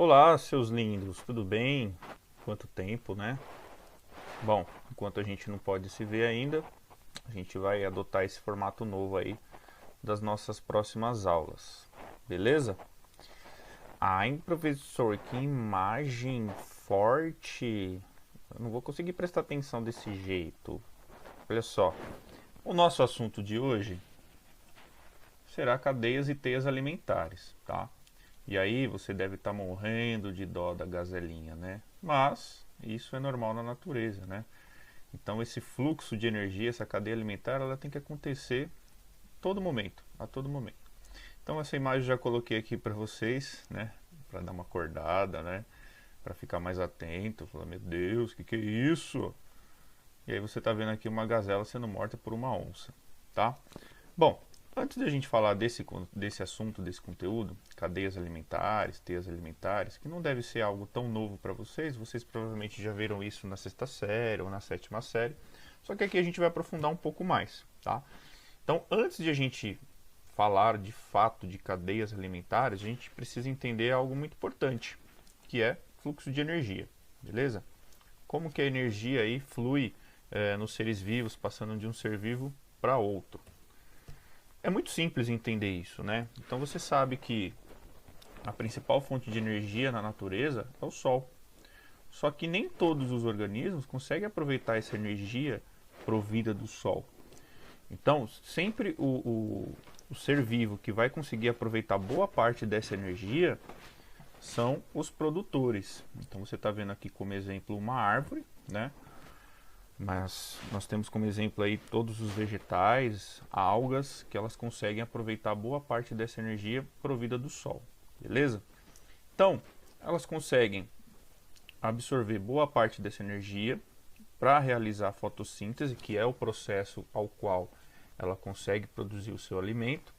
Olá, seus lindos, tudo bem? Quanto tempo, né? Bom, enquanto a gente não pode se ver ainda, a gente vai adotar esse formato novo aí das nossas próximas aulas, beleza? Ai, professor, que imagem forte! Eu não vou conseguir prestar atenção desse jeito. Olha só, o nosso assunto de hoje será cadeias e teias alimentares, tá? E aí você deve estar morrendo de dó da gazelinha, né? Mas isso é normal na natureza, né? Então esse fluxo de energia, essa cadeia alimentar, ela tem que acontecer todo momento, a todo momento. Então essa imagem eu já coloquei aqui para vocês, né? Para dar uma acordada, né? Para ficar mais atento, falar, meu Deus, que é isso? E aí você está vendo aqui uma gazela sendo morta por uma onça, tá? Bom, antes de a gente falar desse assunto, desse conteúdo, cadeias alimentares, teias alimentares, que não deve ser algo tão novo para vocês provavelmente já viram isso na sexta série ou na sétima série, só que aqui a gente vai aprofundar um pouco mais, tá? Então, antes de a gente falar de fato de cadeias alimentares, a gente precisa entender algo muito importante, que é fluxo de energia, beleza? Como que a energia aí flui nos seres vivos, passando de um ser vivo para outro. É muito simples entender isso, né? Então você sabe que a principal fonte de energia na natureza é o Sol. Só que nem todos os organismos conseguem aproveitar essa energia provida do Sol. Então, sempre o ser vivo que vai conseguir aproveitar boa parte dessa energia são os produtores. Então você está vendo aqui como exemplo uma árvore, né? Mas nós temos como exemplo aí todos os vegetais, algas, que elas conseguem aproveitar boa parte dessa energia provida do sol, beleza? Então, elas conseguem absorver boa parte dessa energia para realizar a fotossíntese, que é o processo ao qual ela consegue produzir o seu alimento,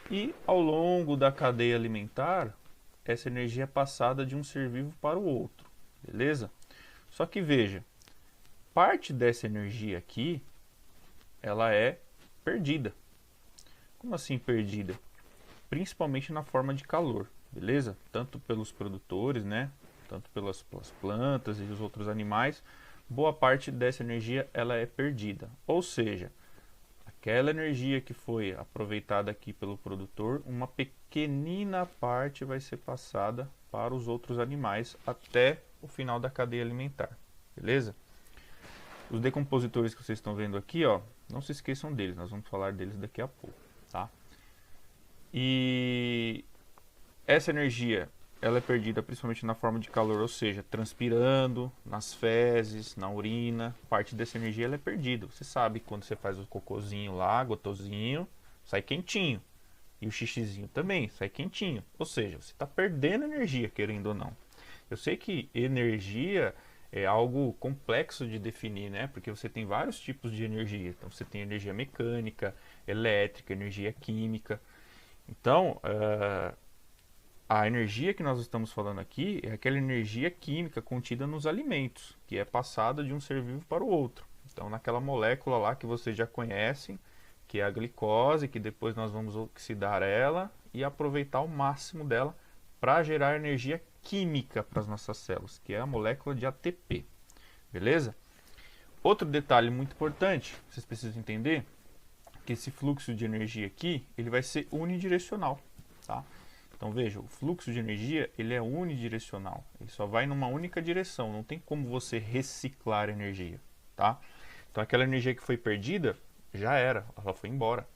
e ao longo da cadeia alimentar, essa energia é passada de um ser vivo para o outro, beleza? Só que veja, parte dessa energia aqui, ela é perdida. Como assim perdida? Principalmente na forma de calor, beleza? Tanto pelos produtores, né? Tanto pelas plantas e os outros animais, boa parte dessa energia ela é perdida. Ou seja, aquela energia que foi aproveitada aqui pelo produtor, uma pequenina parte vai ser passada para os outros animais até o final da cadeia alimentar, beleza? Os decompositores que vocês estão vendo aqui, ó, não se esqueçam deles, nós vamos falar deles daqui a pouco, tá? E essa energia, ela é perdida principalmente na forma de calor, ou seja, transpirando, nas fezes, na urina, parte dessa energia ela é perdida. Você sabe que quando você faz o cocôzinho lá, gotosinho, sai quentinho. E o xixizinho também sai quentinho. Ou seja, você está perdendo energia, querendo ou não. Eu sei que energia é algo complexo de definir, né? Porque você tem vários tipos de energia. Então você tem energia mecânica, elétrica, energia química. Então, a energia que nós estamos falando aqui é aquela energia química contida nos alimentos, que é passada de um ser vivo para o outro. Então, naquela molécula lá que vocês já conhecem, que é a glicose, que depois nós vamos oxidar ela e aproveitar o máximo dela para gerar energia química para as nossas células, que é a molécula de ATP. Beleza? Outro detalhe muito importante, vocês precisam entender, que esse fluxo de energia aqui, ele vai ser unidirecional, tá? Então veja, o fluxo de energia, ele é unidirecional, ele só vai numa única direção, não tem como você reciclar energia, tá? Então aquela energia que foi perdida, já era, ela foi embora,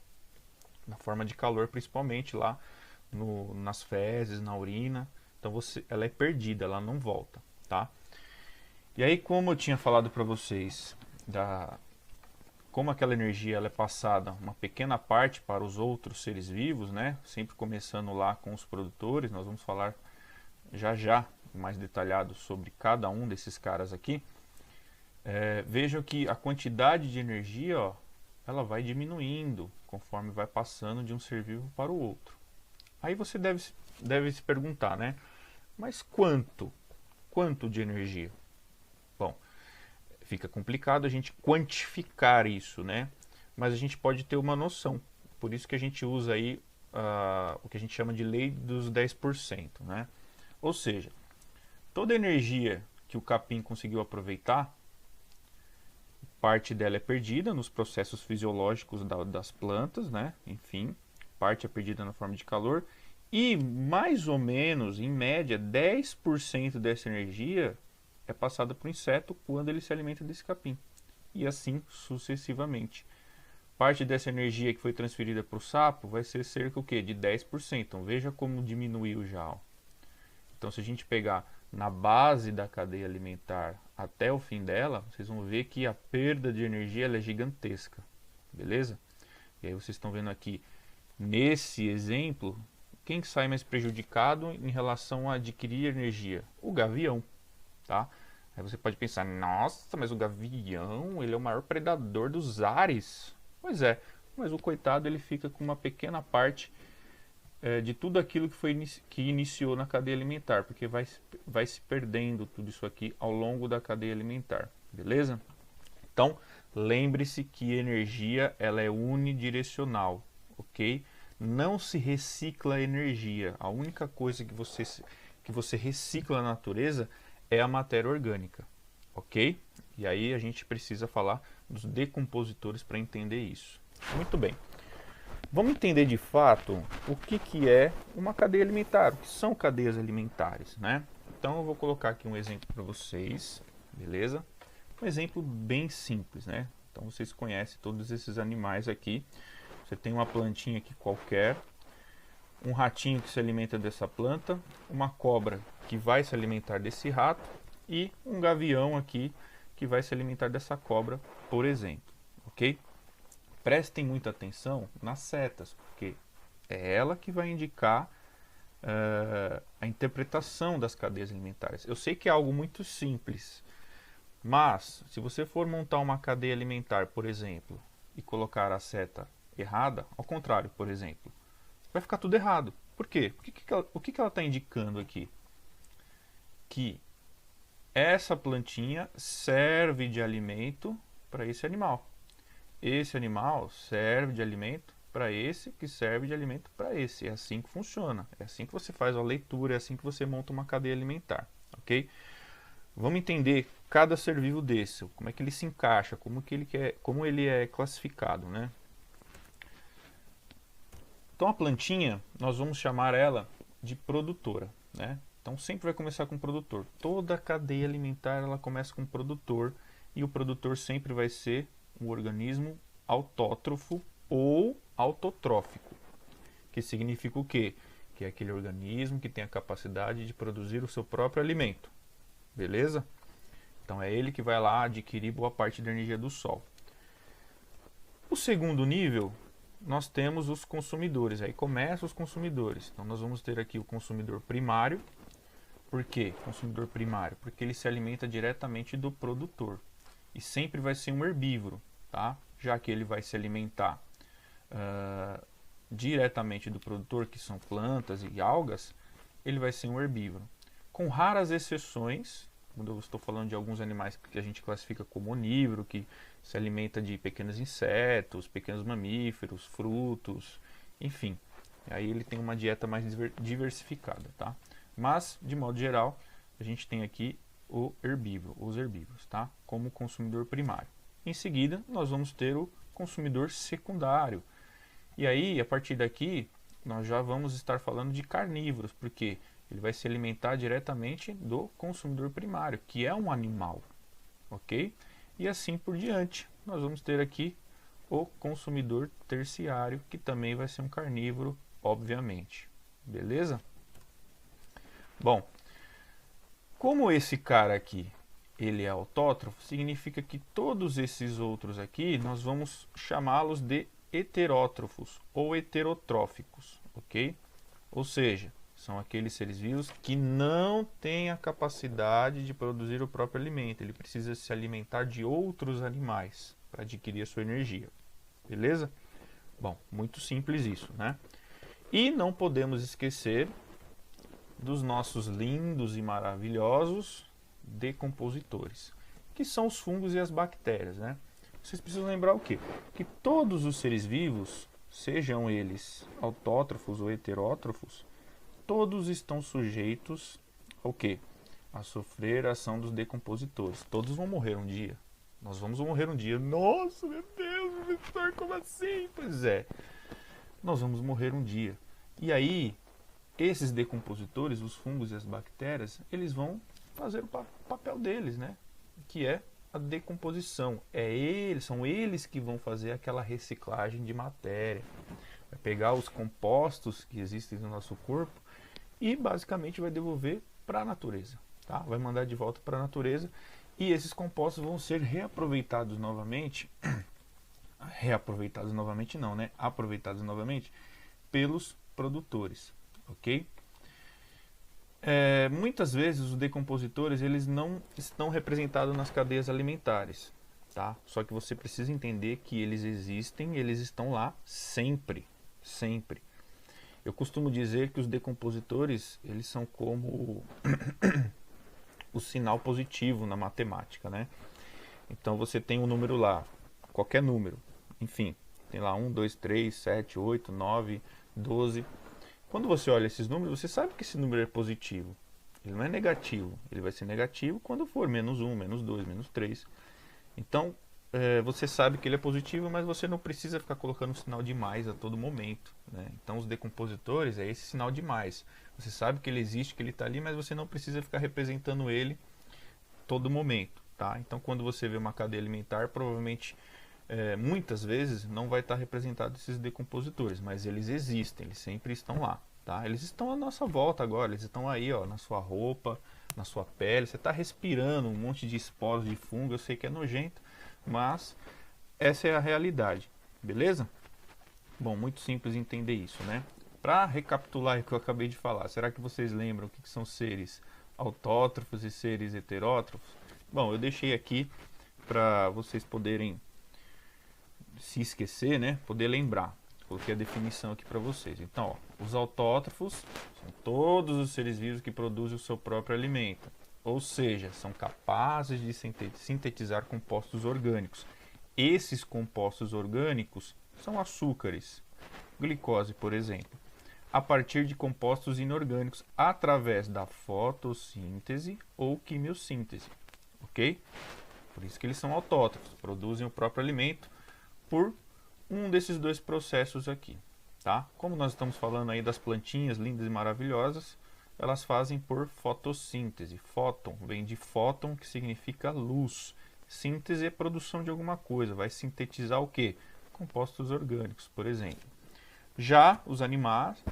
na forma de calor principalmente lá nas fezes, na urina, então ela é perdida, ela não volta, tá? E aí, como eu tinha falado para vocês como aquela energia ela é passada uma pequena parte para os outros seres vivos, né? Sempre começando lá com os produtores, nós vamos falar já já mais detalhado sobre cada um desses caras aqui. Vejam que a quantidade de energia, ó, ela vai diminuindo conforme vai passando de um ser vivo para o outro. Aí você deve se perguntar, né? Mas quanto? Quanto de energia? Bom, fica complicado a gente quantificar isso, né? Mas a gente pode ter uma noção. Por isso que a gente usa aí o que a gente chama de lei dos 10%, né? Ou seja, toda a energia que o capim conseguiu aproveitar, parte dela é perdida nos processos fisiológicos das plantas, né? Enfim, parte é perdida na forma de calor. E mais ou menos, em média, 10% dessa energia é passada para o inseto quando ele se alimenta desse capim. E assim sucessivamente. Parte dessa energia que foi transferida para o sapo vai ser cerca o quê? De 10%. Então veja como diminuiu já. Então se a gente pegar na base da cadeia alimentar até o fim dela, vocês vão ver que a perda de energia ela é gigantesca. Beleza? E aí vocês estão vendo aqui, nesse exemplo, quem sai mais prejudicado em relação a adquirir energia? O gavião, tá? Aí você pode pensar, nossa, mas o gavião, ele é o maior predador dos ares. Pois é, mas o coitado ele fica com uma pequena parte de tudo aquilo que iniciou na cadeia alimentar, porque vai se perdendo tudo isso aqui ao longo da cadeia alimentar, beleza? Então, lembre-se que energia ela é unidirecional, ok? Não se recicla energia. A única coisa que você recicla na natureza é a matéria orgânica, ok? E aí a gente precisa falar dos decompositores para entender isso. Muito bem. Vamos entender de fato o que é uma cadeia alimentar, o que são cadeias alimentares, né? Então eu vou colocar aqui um exemplo para vocês, beleza? Um exemplo bem simples, né? Então vocês conhecem todos esses animais aqui. Você tem uma plantinha aqui qualquer, um ratinho que se alimenta dessa planta, uma cobra que vai se alimentar desse rato e um gavião aqui que vai se alimentar dessa cobra, por exemplo, ok? Prestem muita atenção nas setas, porque é ela que vai indicar a interpretação das cadeias alimentares. Eu sei que é algo muito simples, mas se você for montar uma cadeia alimentar, por exemplo, e colocar a seta errada, ao contrário, por exemplo, vai ficar tudo errado. Por quê? O que ela está indicando aqui? Que essa plantinha serve de alimento para esse animal. Esse animal serve de alimento para esse, que serve de alimento para esse. É assim que funciona. É assim que você faz a leitura, é assim que você monta uma cadeia alimentar, ok? Vamos entender cada ser vivo desse, como é que ele se encaixa, como ele é classificado, né? Então a plantinha, nós vamos chamar ela de produtora, né? Então sempre vai começar com produtor. Toda a cadeia alimentar ela começa com produtor, e o produtor sempre vai ser um organismo autótrofo ou autotrófico, que significa o quê? Que é aquele organismo que tem a capacidade de produzir o seu próprio alimento, beleza? Então é ele que vai lá adquirir boa parte da energia do sol. O segundo nível, nós temos os consumidores, aí começam os consumidores. Então nós vamos ter aqui o consumidor primário. Por quê? Consumidor primário, porque ele se alimenta diretamente do produtor e sempre vai ser um herbívoro, tá? Já que ele vai se alimentar diretamente do produtor, que são plantas e algas, ele vai ser um herbívoro. Com raras exceções, quando eu estou falando de alguns animais que a gente classifica como onívoro, que se alimenta de pequenos insetos, pequenos mamíferos, frutos, enfim. Aí ele tem uma dieta mais diversificada, tá? Mas, de modo geral, a gente tem aqui o herbívoro, os herbívoros, tá? Como consumidor primário. Em seguida, nós vamos ter o consumidor secundário. E aí, a partir daqui, nós já vamos estar falando de carnívoros, porque ele vai se alimentar diretamente do consumidor primário, que é um animal, ok? E assim por diante. Nós vamos ter aqui o consumidor terciário, que também vai ser um carnívoro, obviamente. Beleza? Bom, como esse cara aqui, ele é autótrofo, significa que todos esses outros aqui, nós vamos chamá-los de heterótrofos ou heterotróficos, ok? Ou seja, são aqueles seres vivos que não têm a capacidade de produzir o próprio alimento. Ele precisa se alimentar de outros animais para adquirir a sua energia. Beleza? Bom, muito simples isso, né? E não podemos esquecer dos nossos lindos e maravilhosos decompositores, que são os fungos e as bactérias, né? Vocês precisam lembrar o quê? Que todos os seres vivos, sejam eles autótrofos ou heterótrofos, todos estão sujeitos ao quê? a sofrer a ação dos decompositores. Todos vão morrer um dia. Nós vamos morrer um dia. Nossa, meu Deus, Vitor, como assim? Pois é, nós vamos morrer um dia. E aí, esses decompositores, os fungos e as bactérias, eles vão fazer o papel deles, né? Que é a decomposição. São eles que vão fazer aquela reciclagem de matéria. Vai pegar os compostos que existem no nosso corpo e basicamente vai devolver para a natureza, tá? Vai mandar de volta para a natureza e esses compostos vão ser reaproveitados novamente. Reaproveitados novamente não, né? Aproveitados novamente pelos produtores, ok? Muitas vezes os decompositores eles não estão representados nas cadeias alimentares, tá? Só que você precisa entender que eles existem, eles estão lá sempre, sempre. Eu costumo dizer que os decompositores eles são como o sinal positivo na matemática, né? Então você tem um número lá, qualquer número, enfim, tem lá 1, 2, 3, 7, 8, 9, 12. Quando você olha esses números, você sabe que esse número é positivo. Ele não é negativo. Ele vai ser negativo quando for menos 1, menos 2, menos 3. Então, você sabe que ele é positivo, mas você não precisa ficar colocando um sinal de mais a todo momento, né? Então, os decompositores é esse sinal de mais. Você sabe que ele existe, que ele está ali, mas você não precisa ficar representando ele todo momento, tá? Então, quando você vê uma cadeia alimentar, provavelmente muitas vezes não vai estar representado esses decompositores, mas eles existem, eles sempre estão lá, tá? Eles estão à nossa volta agora, eles estão aí, ó, na sua roupa, na sua pele, você está respirando um monte de esporos de fungo, eu sei que é nojento, mas essa é a realidade, beleza? Bom, muito simples entender isso, né? Para recapitular o que eu acabei de falar, será que vocês lembram o que são seres autótrofos e seres heterótrofos? Bom, eu deixei aqui para vocês poderem se esquecer, né, poder lembrar. Coloquei a definição aqui para vocês. Então, ó, os autótrofos são todos os seres vivos que produzem o seu próprio alimento, ou seja, são capazes de sintetizar compostos orgânicos. Esses compostos orgânicos são açúcares, glicose, por exemplo, a partir de compostos inorgânicos através da fotossíntese ou quimiossíntese, ok? Por isso que eles são autótrofos, produzem o próprio alimento por um desses dois processos aqui, tá? Como nós estamos falando aí das plantinhas lindas e maravilhosas, elas fazem por fotossíntese. Fóton vem de fóton, que significa luz. Síntese é produção de alguma coisa, vai sintetizar o quê? Compostos orgânicos, por exemplo. Já os animais,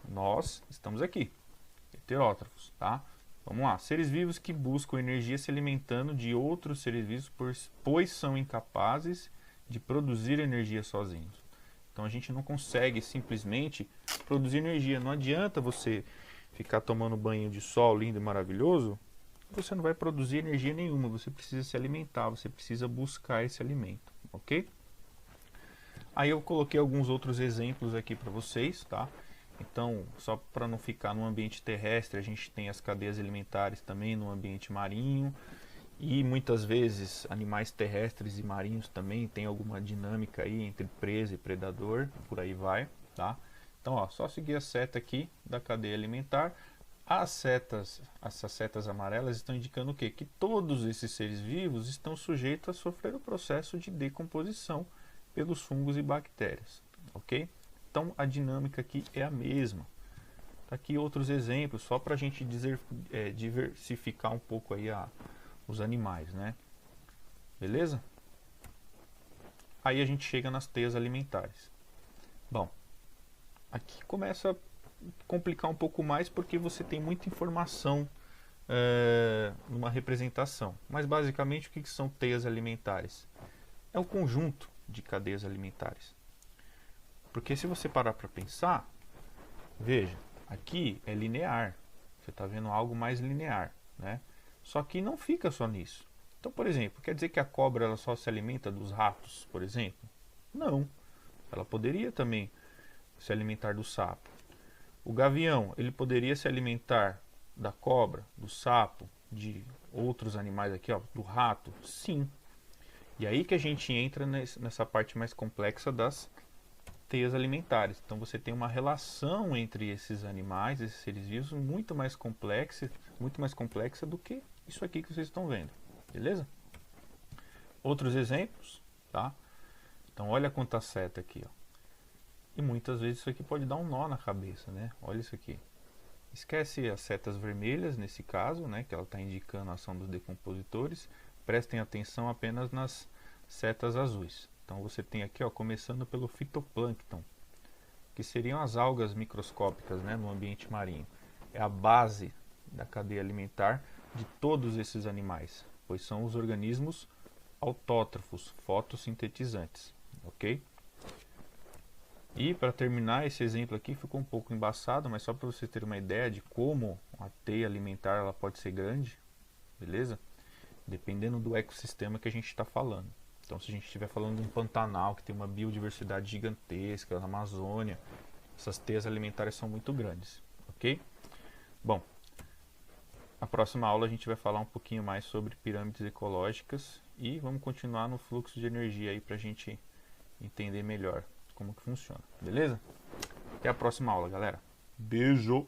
nós estamos aqui, heterótrofos, tá? Vamos lá, seres vivos que buscam energia se alimentando de outros seres vivos, pois são incapazes de produzir energia sozinhos. Então a gente não consegue simplesmente produzir energia. Não adianta você ficar tomando banho de sol lindo e maravilhoso, você não vai produzir energia nenhuma. Você precisa se alimentar, você precisa buscar esse alimento, ok? Aí eu coloquei alguns outros exemplos aqui para vocês, tá? Então, só para não ficar no ambiente terrestre, a gente tem as cadeias alimentares também no ambiente marinho. E muitas vezes animais terrestres e marinhos também tem alguma dinâmica aí entre presa e predador, por aí vai, tá? Então, ó, só seguir a seta aqui da cadeia alimentar. Essas setas amarelas estão indicando o quê? Que todos esses seres vivos estão sujeitos a sofrer o processo de decomposição pelos fungos e bactérias, ok? Então a dinâmica aqui é a mesma. Tá aqui outros exemplos, só para a gente diversificar um pouco aí os animais, né? Beleza? Aí a gente chega nas teias alimentares. Bom, aqui começa a complicar um pouco mais porque você tem muita informação numa representação. Mas basicamente o que são teias alimentares? É um conjunto de cadeias alimentares. Porque se você parar para pensar, veja, aqui é linear. Você está vendo algo mais linear, né? Só que não fica só nisso. Então, por exemplo, quer dizer que a cobra ela só se alimenta dos ratos, por exemplo? Não. Ela poderia também se alimentar do sapo. O gavião, ele poderia se alimentar da cobra, do sapo, de outros animais aqui, ó, do rato? Sim. E aí que a gente entra nessa parte mais complexa das teias alimentares. Então você tem uma relação entre esses animais, esses seres vivos, muito mais complexa do que isso aqui que vocês estão vendo. Beleza? Outros exemplos, tá? Então olha quanta seta aqui, ó. E muitas vezes isso aqui pode dar um nó na cabeça, né? Olha isso aqui. Esquece as setas vermelhas nesse caso, né? Que ela está indicando a ação dos decompositores. Prestem atenção apenas nas setas azuis. Então você tem aqui, ó, começando pelo fitoplâncton, que seriam as algas microscópicas, né, no ambiente marinho. É a base da cadeia alimentar de todos esses animais, pois são os organismos autótrofos, fotossintetizantes, ok? E para terminar, esse exemplo aqui ficou um pouco embaçado, mas só para você ter uma ideia de como a teia alimentar ela pode ser grande, beleza? Dependendo do ecossistema que a gente está falando. Então, se a gente estiver falando de um Pantanal que tem uma biodiversidade gigantesca, na Amazônia, essas teias alimentares são muito grandes, ok? Bom, na próxima aula a gente vai falar um pouquinho mais sobre pirâmides ecológicas e vamos continuar no fluxo de energia aí para a gente entender melhor como que funciona, beleza? Até a próxima aula, galera. Beijo!